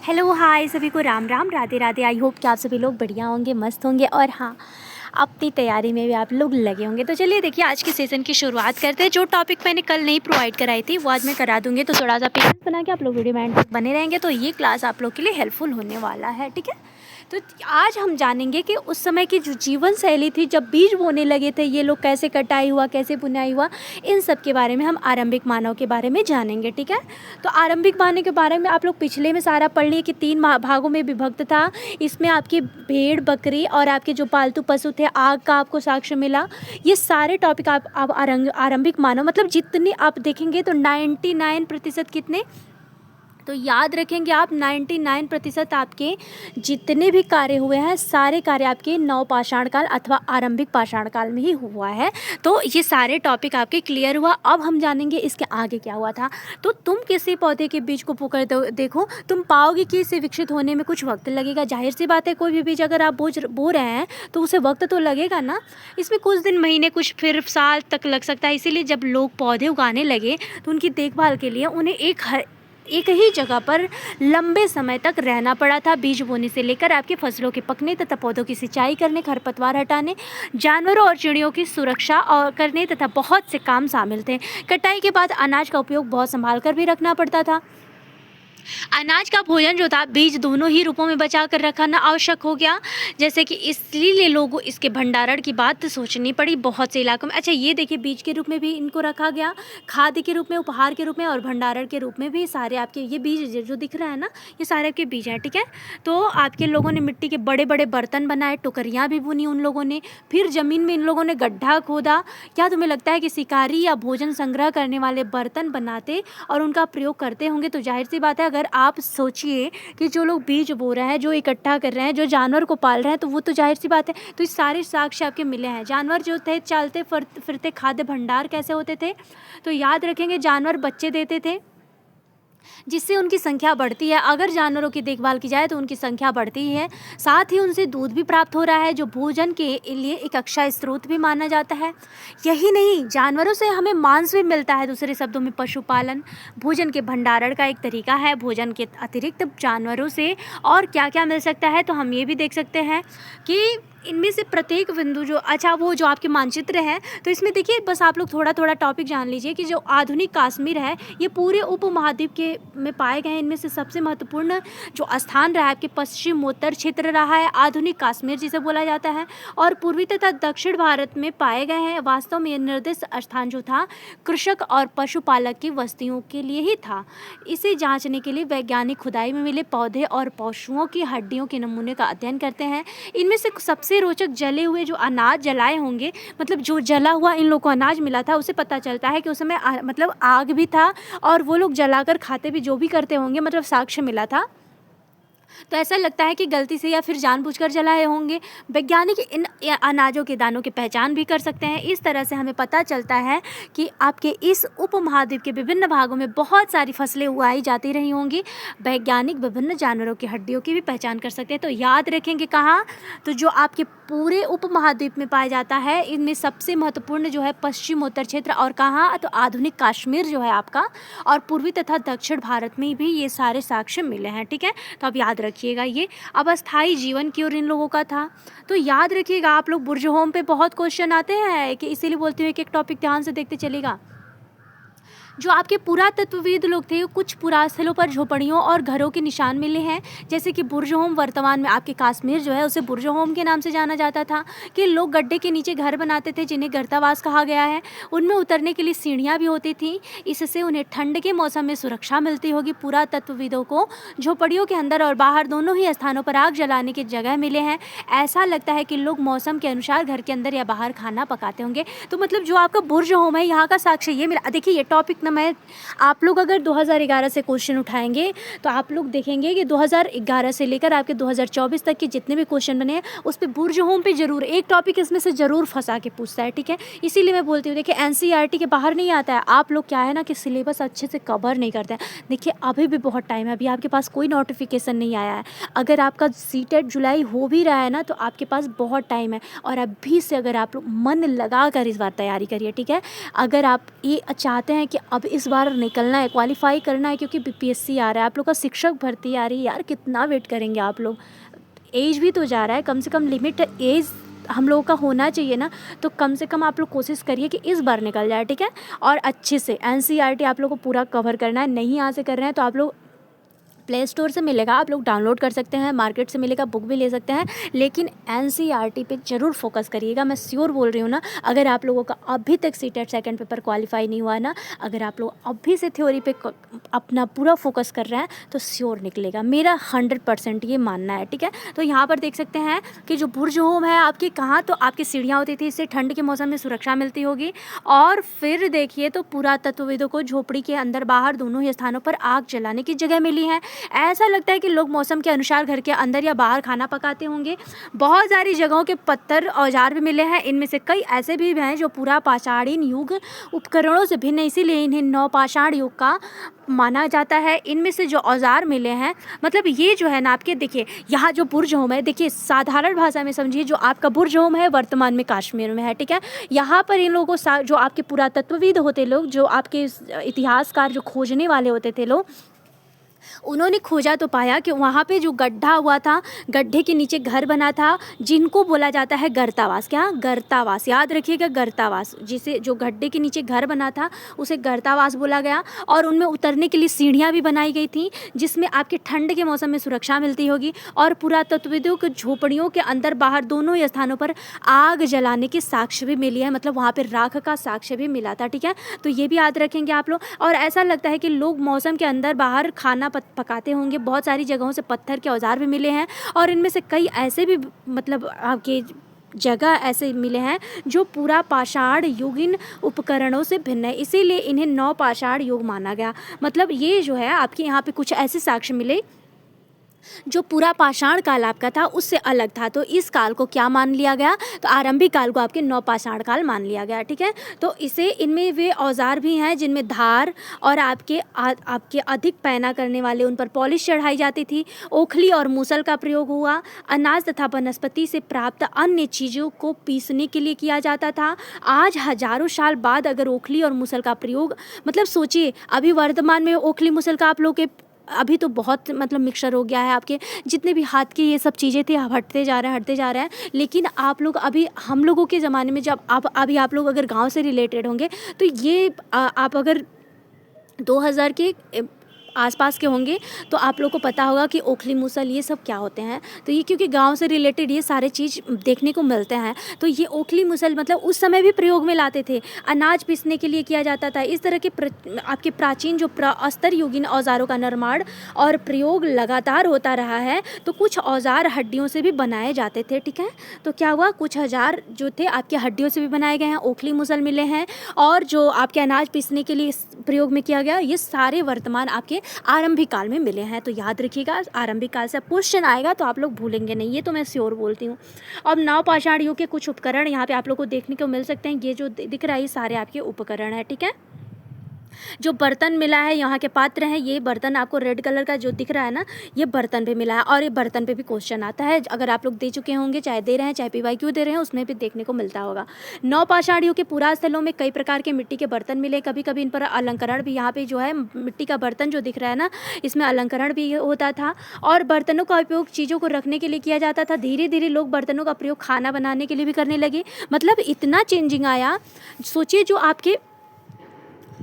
Hello hi सभी को Ram Ram Radhe Radhe. I hope कि आप सभी लोग बढ़िया होंगे, मस्त होंगे और हाँ, अपनी तैयारी में भी आप लोग लगे होंगे। तो चलिए देखिए, आज के सेशन की शुरुआत करते हैं। जो टॉपिक मैंने कल नहीं प्रोवाइड कराई थी वो आज मैं करा दूंगी, तो थोड़ा सा पेशेंस बना के आप लोग वीडियो में एंड तक बने रहेंगे तो ये क्लास आप लोग के लिए हेल्पफुल होने वाला है। ठीक है, तो आज हम जानेंगे कि उस समय की जो जीवन शैली थी, जब बीज बोने लगे थे ये लोग, कैसे कटाई हुआ, कैसे बुनाई हुआ, इन सब के बारे में हम आरंभिक मानव के बारे में जानेंगे। ठीक है, तो आरंभिक मानव के बारे में आप लोग पिछले में सारा पढ़ लिए कि 3 भागों में विभक्त था। इसमें आपकी भेड़ बकरी और आपके जो पालतू पशु थे, आग का आपको साक्ष्य मिला। ये सारे टॉपिक आप आरंभिक मानव मतलब जितनी आप देखेंगे तो 99% कितने, तो याद रखेंगे आप 99% आपके जितने भी कार्य हुए हैं सारे कार्य आपके नवपाषाण काल अथवा आरंभिक पाषाण काल में ही हुआ है। तो ये सारे टॉपिक आपके क्लियर हुआ। अब हम जानेंगे इसके आगे क्या हुआ था। तो तुम किसी पौधे के बीज को पुकर देखो, तुम पाओगे कि इसे विकसित होने में कुछ वक्त लगेगा। जाहिर सी बात है, कोई भी बीज अगर आप बो रहे हैं तो उसे वक्त तो लगेगा ना। इसमें कुछ दिन, महीने, कुछ फिर साल तक लग सकता है। इसीलिए जब लोग पौधे उगाने लगे तो उनकी देखभाल के लिए उन्हें एक ही जगह पर लंबे समय तक रहना पड़ा था। बीज बोने से लेकर आपके फसलों के पकने तथा पौधों की सिंचाई करने, खरपतवार हटाने, जानवरों और चिड़ियों की सुरक्षा और करने तथा बहुत से काम शामिल थे। कटाई के बाद अनाज का उपयोग बहुत संभाल कर भी रखना पड़ता था। अनाज का भोजन जो था, बीज दोनों ही रूपों में बचा कर रखना आवश्यक हो गया। जैसे कि इसलिए लोगों इसके भंडारण की बात सोचनी पड़ी बहुत से इलाकों में। अच्छा, ये देखिए, बीज के रूप में भी इनको रखा गया, खाद्य के रूप में, उपहार के रूप में और भंडारण के रूप में भी। सारे आपके ये बीज जो दिख रहा है ना, ये सारे आपके बीज हैं। ठीक है, तो आपके लोगों ने मिट्टी के बड़े बड़े बर्तन बनाए, टोकरियाँ भी बुनी उन लोगों ने। फिर ज़मीन में इन लोगों ने गड्ढा खोदा। क्या तुम्हें लगता है कि शिकारी या भोजन संग्रह करने वाले बर्तन बनाते और उनका प्रयोग करते होंगे? तो जाहिर सी बात है, अगर आप सोचिए कि जो लोग बीज बो रहे हैं, जो इकट्ठा कर रहे हैं, जो जानवर को पाल रहे हैं, तो वो तो जाहिर सी बात है। तो इस सारे साक्ष्य आपके मिले हैं। जानवर जो थे, चलते फिरते खाद्य भंडार कैसे होते थे? तो याद रखेंगे, जानवर बच्चे देते थे जिससे उनकी संख्या बढ़ती है। अगर जानवरों की देखभाल की जाए तो उनकी संख्या बढ़ती ही है, साथ ही उनसे दूध भी प्राप्त हो रहा है जो भोजन के लिए एक अक्षय स्रोत भी माना जाता है। यही नहीं, जानवरों से हमें मांस भी मिलता है। दूसरे शब्दों में पशुपालन भोजन के भंडारण का एक तरीका है। भोजन के अतिरिक्त जानवरों से और क्या क्या मिल सकता है, तो हम ये भी देख सकते हैं कि इनमें से प्रत्येक बिंदु जो, अच्छा वो जो आपके मानचित्र है, तो इसमें देखिए, बस आप लोग थोड़ा थोड़ा टॉपिक जान लीजिए कि जो आधुनिक कश्मीर है ये पूरे उपमहाद्वीप के में पाए गए हैं। इनमें से सबसे महत्वपूर्ण जो स्थान रहा है आपके पश्चिमोत्तर क्षेत्र रहा है, आधुनिक कश्मीर जिसे बोला जाता है, और पूर्वी तथा दक्षिण भारत में पाए गए हैं। वास्तव में यह निर्दिष्ट स्थान जो था कृषक और पशुपालक की बस्तियों के लिए ही था। इसे जांचने के लिए वैज्ञानिक खुदाई में मिले पौधे और पशुओं की हड्डियों के नमूने का अध्ययन करते हैं। इनमें से सबसे रोचक जले हुए जो अनाज जलाए होंगे, मतलब जो जला हुआ इन लोगों को अनाज मिला था, उसे पता चलता है कि उस समय मतलब आग भी था और वो लोग जलाकर खाते भी, जो भी करते होंगे, मतलब साक्ष्य मिला था। तो ऐसा लगता है कि गलती से या फिर जानबूझकर जलाए होंगे। वैज्ञानिक इन अनाजों के दानों की पहचान भी कर सकते हैं। इस तरह से हमें पता चलता है कि आपके इस उपमहाद्वीप के विभिन्न भागों में बहुत सारी फसलें उगाई जाती रही होंगी। वैज्ञानिक विभिन्न जानवरों की हड्डियों की भी पहचान कर सकते हैं। तो याद रखेंगे कहाँ, तो जो आपके पूरे उपमहाद्वीप में पाया जाता है, इनमें सबसे महत्वपूर्ण जो है पश्चिमोत्तर क्षेत्र, और कहाँ, तो आधुनिक कश्मीर जो है आपका, और पूर्वी तथा दक्षिण भारत में भी ये सारे साक्ष्य मिले हैं। ठीक है, तो अब याद रखिएगा ये। अब अस्थायी जीवन की ओर इन लोगों का था, तो याद रखिएगा आप लोग, बुर्ज होम पे बहुत क्वेश्चन आते हैं कि इसीलिए बोलती हूँ एक एक टॉपिक ध्यान से देखते चलेगा। जो आपके पुरातत्वविद लोग थे, कुछ पुरास्थलों पर झोपड़ियों और घरों के निशान मिले हैं, जैसे कि बुर्ज होम। वर्तमान में आपके कश्मीर जो है उसे बुर्ज होम के नाम से जाना जाता था कि लोग गड्ढे के नीचे घर बनाते थे जिन्हें गर्तावास कहा गया है। उनमें उतरने के लिए सीढ़ियाँ भी होती थी, इससे उन्हें ठंड के मौसम में सुरक्षा मिलती होगी। पुरातत्वविदों को झोपड़ियों के अंदर और बाहर दोनों ही स्थानों पर आग जलाने की जगह मिले हैं। ऐसा लगता है कि लोग मौसम के अनुसार घर के अंदर या बाहर खाना पकाते होंगे। तो मतलब जो आपका बुर्ज होम है, यहाँ का साक्ष्य ये मिला। देखिए, ये टॉपिक मैं, आप लोग अगर 2011 से क्वेश्चन उठाएंगे तो आप लोग देखेंगे कि 2011 से लेकर आपके 2024 तक के जितने भी क्वेश्चन बने हैं उस पे बुर्ज होम पे जरूर एक टॉपिक इसमें से जरूर फंसा के पूछता है। ठीक है, इसीलिए मैं बोलती हूँ, देखिए एनसीईआरटी के बाहर नहीं आता है। आप लोग क्या है ना कि सिलेबस अच्छे से कवर नहीं करते हैं। देखिए, अभी भी बहुत टाइम है, अभी आपके पास कोई नोटिफिकेशन नहीं आया है। अगर आपका सीटेट जुलाई हो भी रहा है ना, तो आपके पास बहुत टाइम है, और अभी से अगर आप लोग मन लगा कर इस बार तैयारी करिए। ठीक है, अगर आप ये चाहते हैं कि अब इस बार निकलना है, क्वालिफाई करना है, क्योंकि बीपीएससी आ रहा है, आप लोग का शिक्षक भर्ती आ रही है। यार कितना वेट करेंगे आप लोग, एज भी तो जा रहा है, कम से कम लिमिट एज हम लोगों का होना चाहिए ना। तो कम से कम आप लोग कोशिश करिए कि इस बार निकल जाए, ठीक है। और अच्छे से एनसीईआरटी आप लोग को पूरा कवर करना है। नहीं यहाँ से कर रहे हैं तो आप लोग प्ले स्टोर से मिलेगा, आप लोग डाउनलोड कर सकते हैं, मार्केट से मिलेगा, बुक भी ले सकते हैं, लेकिन एनसीईआरटी पे ज़रूर फोकस करिएगा। मैं श्योर बोल रही हूँ ना, अगर आप लोगों का अभी तक सीटेट सेकंड पेपर क्वालिफाई नहीं हुआ ना, अगर आप लोग अभी से थ्योरी पे अपना पूरा फोकस कर रहे हैं तो श्योर निकलेगा, मेरा 100% ये मानना है, ठीक है। तो यहाँ पर देख सकते हैं कि जो बुर्ज होम है आपके कहाँ, तो आपकी सीढ़ियाँ होती थी, इससे ठंड के मौसम में सुरक्षा मिलती होगी। और फिर देखिए तो पुरातत्वविदों को झोपड़ी के अंदर बाहर दोनों ही स्थानों पर आग जलाने की जगह मिली है। ऐसा लगता है कि लोग मौसम के अनुसार घर के अंदर या बाहर खाना पकाते होंगे। बहुत सारी जगहों के पत्थर औजार भी मिले हैं, इनमें से कई ऐसे भी हैं जो पूरा पाषाणीन युग उपकरणों से भिन्न, इसीलिए इन्हें नवपाषाण युग का माना जाता है। इनमें से जो औजार मिले हैं, मतलब ये जो है ना आपके, देखिए यहाँ जो बुर्ज होम है, देखिए साधारण भाषा में समझिए, जो आपका बुर्ज होम है वर्तमान में कश्मीर में है, ठीक है। यहाँ पर इन लोगों को जो आपके पुरातत्वविद होते लोग, जो आपके इतिहासकार, जो खोजने वाले होते थे लोग, उन्होंने खोजा तो पाया कि वहाँ पे जो गड्ढा हुआ था, गड्ढे के नीचे घर बना था, जिनको बोला जाता है गर्तावास। क्या? गर्तावास, याद रखिएगा, गर्तावास। जिसे जो गड्ढे के नीचे घर बना था उसे गर्तावास बोला गया। और उनमें उतरने के लिए सीढ़ियाँ भी बनाई गई थी, जिसमें आपके ठंड के मौसम में सुरक्षा मिलती होगी। और पुरातत्वविदों के झोपड़ियों के अंदर बाहर दोनों ही स्थानों पर आग जलाने के साक्ष्य भी मिली है, मतलब वहाँ पर राख का साक्ष्य भी मिला था, ठीक है। तो ये भी याद रखेंगे आप लोग। और ऐसा लगता है कि लोग मौसम के अंदर बाहर खाना पकाते होंगे। बहुत सारी जगहों से पत्थर के औजार भी मिले हैं, और इनमें से कई ऐसे भी मतलब आपके जगह ऐसे मिले हैं जो पूरा पाषाण युगीन उपकरणों से भिन्न है, इसीलिए इन्हें नवपाषाण युग माना गया। मतलब ये जो है आपके यहाँ पे कुछ ऐसे साक्ष्य मिले जो पूरा पाषाण काल आपका था उससे अलग था। तो इस काल को क्या मान लिया गया? तो आरंभिक काल को आपके नवपाषाण काल मान लिया गया, ठीक है। तो इसे इनमें वे औजार भी हैं जिनमें धार और आपके अधिक पैना करने वाले, उन पर पॉलिश चढ़ाई जाती थी। ओखली और मूसल का प्रयोग हुआ। अनाज तथा वनस्पति से प्राप्त अन्य चीज़ों को पीसने के लिए किया जाता था। आज हजारों साल बाद अगर ओखली और मूसल का प्रयोग, मतलब सोचिए अभी वर्तमान में ओखली मूसल का आप लोग के अभी तो बहुत मतलब मिक्सचर हो गया है, आपके जितने भी हाथ की ये सब चीज़ें थी हटते जा रहे हैं। लेकिन आप लोग अभी, हम लोगों के ज़माने में जब अभी आप लोग अगर गांव से रिलेटेड होंगे तो ये आप अगर 2000 के आसपास के होंगे तो आप लोग को पता होगा कि ओखली मूसल ये सब क्या होते हैं। तो ये क्योंकि गांव से रिलेटेड ये सारे चीज़ देखने को मिलते हैं, तो ये ओखली मूसल मतलब उस समय भी प्रयोग में लाते थे। अनाज पीसने के लिए किया जाता था। इस तरह के आपके प्राचीन जो प्रस्तर युगीन औजारों का निर्माण और प्रयोग लगातार होता रहा है। तो कुछ औजार हड्डियों से भी बनाए जाते थे, ठीक है। तो क्या हुआ, कुछ औजार जो थे आपके हड्डियों से भी बनाए गए हैं, ओखली मूसल मिले हैं। और जो आपके अनाज पीसने के लिए प्रयोग में किया गया, ये सारे वर्तमान आपके आरंभिक काल में मिले हैं। तो याद रखिएगा, आरंभिक काल से क्वेश्चन आएगा तो आप लोग भूलेंगे नहीं, ये तो मैं श्योर बोलती हूँ। अब नवपाषाण युग के कुछ उपकरण यहाँ पे आप लोग को देखने को मिल सकते हैं। ये जो दिख रहा है ये सारे आपके उपकरण है, ठीक है। जो बर्तन मिला है, यहाँ के पात्र हैं, ये बर्तन आपको रेड कलर का जो दिख रहा है ना, ये बर्तन पे मिला है। और ये बर्तन पे भी क्वेश्चन आता है, अगर आप लोग दे चुके होंगे, चाहे दे रहे हैं, चाहे PYQ दे रहे हैं, उसमें भी देखने को मिलता होगा। नवपाषाण युग के पुरा स्थलों में कई प्रकार के मिट्टी के बर्तन मिले। कभी कभी इन पर अलंकरण भी, यहाँ पे जो है मिट्टी का बर्तन जो दिख रहा है ना, इसमें अलंकरण भी होता था। और बर्तनों का उपयोग चीज़ों को रखने के लिए किया जाता था। धीरे धीरे लोग बर्तनों का प्रयोग खाना बनाने के लिए भी करने लगे। मतलब इतना चेंजिंग आया। सोचिए जो आपके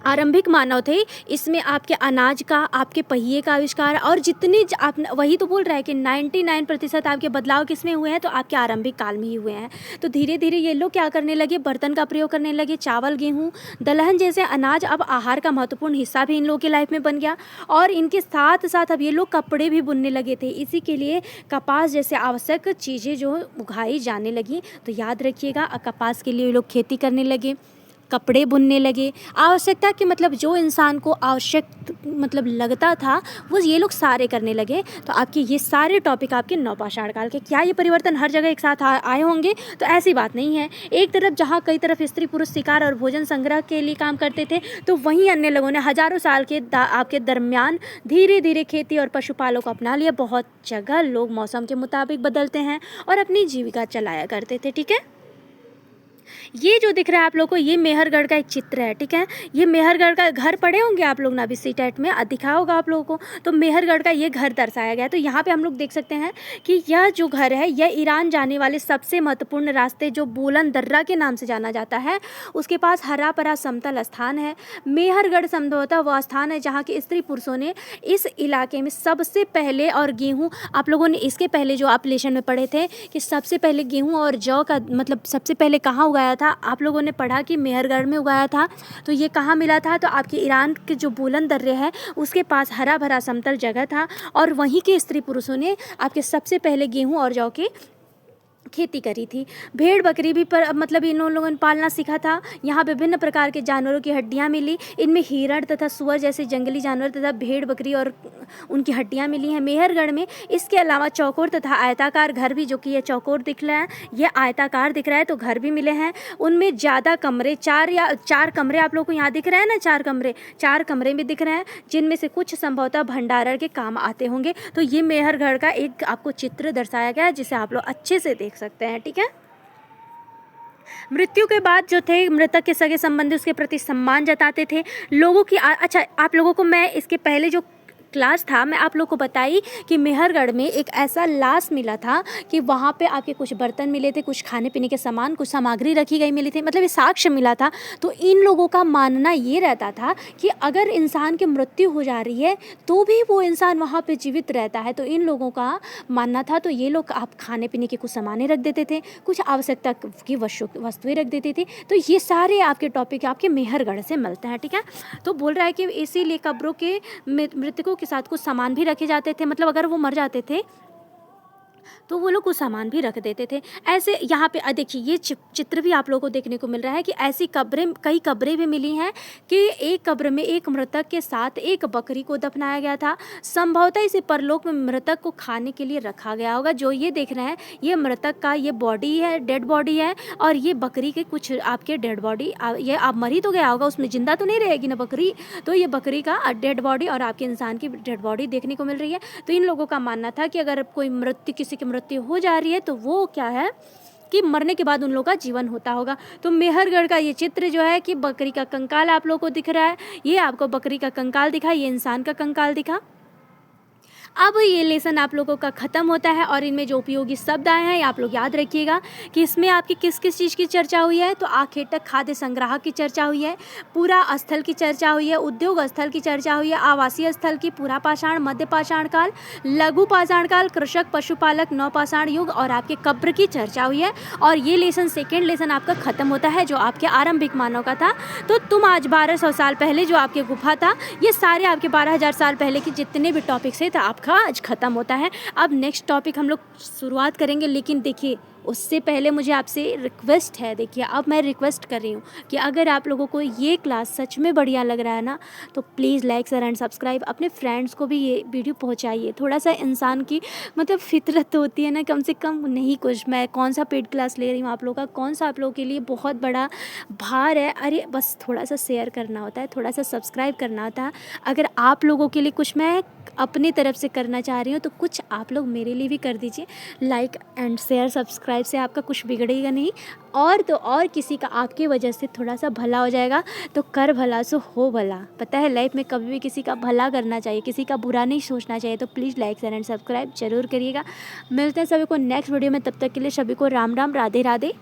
आरंभिक मानव थे, इसमें आपके अनाज का, आपके पहिए का आविष्कार, और जितने आप वही तो बोल रहा है कि 99% आपके बदलाव किसमें हुए हैं, तो आपके आरंभिक काल में ही हुए हैं। तो धीरे धीरे ये लोग क्या करने लगे, बर्तन का प्रयोग करने लगे। चावल, गेहूँ, दलहन जैसे अनाज अब आहार का महत्वपूर्ण हिस्सा भी इन लोगों की लाइफ में बन गया। और इनके साथ साथ अब ये लोग कपड़े भी बुनने लगे थे। इसी के लिए कपास जैसे आवश्यक चीज़ें जो उगाई जाने लगी। तो याद रखिएगा, कपास के लिए ये लोग खेती करने लगे, कपड़े बुनने लगे। आवश्यकता के मतलब जो इंसान को आवश्यक मतलब लगता था वो ये लोग सारे करने लगे। तो आपके ये सारे टॉपिक आपके नवपाषाण काल के। क्या ये परिवर्तन हर जगह एक साथ आए होंगे? तो ऐसी बात नहीं है। एक तरफ जहाँ कई तरफ स्त्री पुरुष शिकार और भोजन संग्रह के लिए काम करते थे, तो वहीं अन्य लोगों ने हजारों साल के आपके दरमियान धीरे धीरे खेती और पशुपालन को अपना लिया। बहुत जगह लोग मौसम के मुताबिक बदलते हैं और अपनी जीविका चलाया करते थे, ठीक है। ये जो दिख रहा है आप लोग को, ये मेहरगढ़ का एक चित्र है, ठीक है। ये मेहरगढ़ का घर पढ़े होंगे आप लोग ना अभी सीटेट में, दिखा होगा आप लोगों को। तो मेहरगढ़ का ये घर दर्शाया गया है। तो यहाँ पे हम लोग देख सकते हैं कि यह जो घर है यह ईरान जाने वाले सबसे महत्वपूर्ण रास्ते जो बुलंद दर्रा के नाम से जाना जाता है, उसके पास हरा भरा समतल स्थान है। मेहरगढ़ संभवतः वह स्थान है जहाँ के स्त्री पुरुषों ने इस इलाके में सबसे पहले, और गेहूँ, आप लोगों ने इसके पहले जो आप लेशन में पढ़े थे कि सबसे पहले गेहूँ और जौ का मतलब सबसे पहले कहाँ उगाया था, आप लोगों ने पढ़ा कि मेहरगढ़ में उगाया था। तो ये कहाँ मिला था, तो आपके ईरान के जो बुलंद दर्रे है उसके पास हरा भरा समतल जगह था, और वहीं के स्त्री पुरुषों ने आपके सबसे पहले गेहूँ और जौ की खेती करी थी। भेड़ बकरी भी पर मतलब इन लोगों ने पालना सीखा था। यहाँ विभिन्न प्रकार के जानवरों की हड्डियाँ मिली, इनमें हिरण तथा सुअर जैसे जंगली जानवर तथा भेड़ बकरी और उनकी हड्डियाँ मिली हैं मेहरगढ़ में। इसके अलावा चौकोर तथा आयताकार घर भी, जो कि ये चौकोर दिख रहा है, ये आयताकार दिख रहा है, तो घर भी मिले हैं। उनमें ज़्यादा कमरे, चार कमरे आप लोग को यहाँ दिख रहे हैं ना, चार कमरे भी दिख रहे हैं, जिनमें से कुछ संभवतः भंडारण के काम आते होंगे। तो ये मेहरगढ़ का एक आपको चित्र दर्शाया गया है जिसे आप लोग अच्छे से देख सकते हैं, ठीक है। मृत्यु के बाद जो थे मृतक के सगे संबंधी उसके प्रति सम्मान जताते थे लोगों की। अच्छा, आप लोगों को मैं इसके पहले जो क्लास था मैं आप लोग को बताई कि मेहरगढ़ में एक ऐसा लाश मिला था कि वहाँ पे आपके कुछ बर्तन मिले थे, कुछ खाने पीने के सामान, कुछ सामग्री रखी गई मिली थी, मतलब ये साक्ष्य मिला था। तो इन लोगों का मानना ये रहता था कि अगर इंसान की मृत्यु हो जा रही है तो भी वो इंसान वहाँ पे जीवित रहता है। तो इन लोगों का मानना था। तो ये लोग आप खाने पीने के कुछ सामानें रख देते थे, कुछ आवश्यकता की वस्तुएं रख देते थे। तो ये सारे आपके टॉपिक आपके मेहरगढ़ से मिलते हैं, ठीक है। तो बोल रहा है कि इसीलिए कब्रों के मृतकों के साथ कुछ सामान भी रखे जाते थे, मतलब अगर वो मर जाते थे तो वो लोग कुछ सामान भी रख देते थे। ऐसे यहाँ पे देखिए ये चित्र भी आप लोगों को देखने को मिल रहा है कि ऐसी कई कब्रें भी मिली हैं कि एक कब्र में एक मृतक के साथ एक बकरी को दफनाया गया था। संभवतः इसे परलोक में मृतक को खाने के लिए रखा गया होगा। जो ये देख रहे हैं ये मृतक का ये बॉडी है, डेड बॉडी है, और ये बकरी के कुछ आपके डेड बॉडी, ये आप मर ही तो गया होगा, उसमें जिंदा तो नहीं रहेगी ना बकरी। तो ये बकरी का डेड बॉडी और आपके इंसान की डेड बॉडी देखने को मिल रही है। तो इन लोगों का मानना था कि अगर कोई किसी की मृत्यु हो जा रही है तो वो क्या है कि मरने के बाद उन लोगों का जीवन होता होगा। तो मेहरगढ़ का ये चित्र जो है कि बकरी का कंकाल आप लोगों को दिख रहा है, ये आपको बकरी का कंकाल दिखा, ये इंसान का कंकाल दिखा। अब ये लेसन आप लोगों का ख़त्म होता है और इनमें जो उपयोगी शब्द आए हैं आप लोग याद रखिएगा कि इसमें आपकी किस किस चीज़ की चर्चा हुई है। तो आखेटक खाद्य संग्राहक की चर्चा हुई है, पूरा स्थल की चर्चा हुई है, उद्योग स्थल की चर्चा हुई है, आवासीय स्थल की, पूरा पाषाण, मध्य पाषाण काल, लघु पाषाण काल, कृषक पशुपालक, नवपाषाण युग और आपके कब्र की चर्चा हुई है। और ये लेसन सेकेंड लेसन आपका ख़त्म होता है जो आपके आरंभिक मानव का था। तो तुम आज 1200 साल पहले जो आपके गुफा था, ये सारे आपके 12,000 साल पहले के जितने भी टॉपिक्स थे आपका आज ख़त्म होता है। अब नेक्स्ट टॉपिक हम लोग शुरुआत करेंगे, लेकिन देखिए उससे पहले मुझे आपसे रिक्वेस्ट है। देखिए अब मैं रिक्वेस्ट कर रही हूँ कि अगर आप लोगों को ये क्लास सच में बढ़िया लग रहा है ना, तो please like share and subscribe, अपने फ्रेंड्स को भी ये वीडियो पहुँचाइए। थोड़ा सा इंसान की मतलब फितरत होती है ना, कम से कम नहीं कुछ मैं कौन सा पेड क्लास ले रही हूँ आप लोगों का, कौन सा आप लोगों के लिए बहुत बड़ा भार है। अरे बस थोड़ा सा शेयर करना होता है, थोड़ा सा सब्सक्राइब करना होता है। अगर आप लोगों के लिए कुछ मैं अपनी तरफ से करना चाह रही हूँ तो कुछ आप लोग मेरे लिए भी कर दीजिए। लाइक एंड शेयर सब्सक्राइब से आपका कुछ बिगड़ेगा नहीं, और तो और किसी का आपकी वजह से थोड़ा सा भला हो जाएगा। तो कर भला सो हो भला। पता है लाइफ में कभी भी किसी का भला करना चाहिए, किसी का बुरा नहीं सोचना चाहिए। तो please like share and subscribe जरूर करिएगा। मिलते हैं सभी को नेक्स्ट वीडियो में, तब तक के लिए सभी को राम राम, राधे राधे।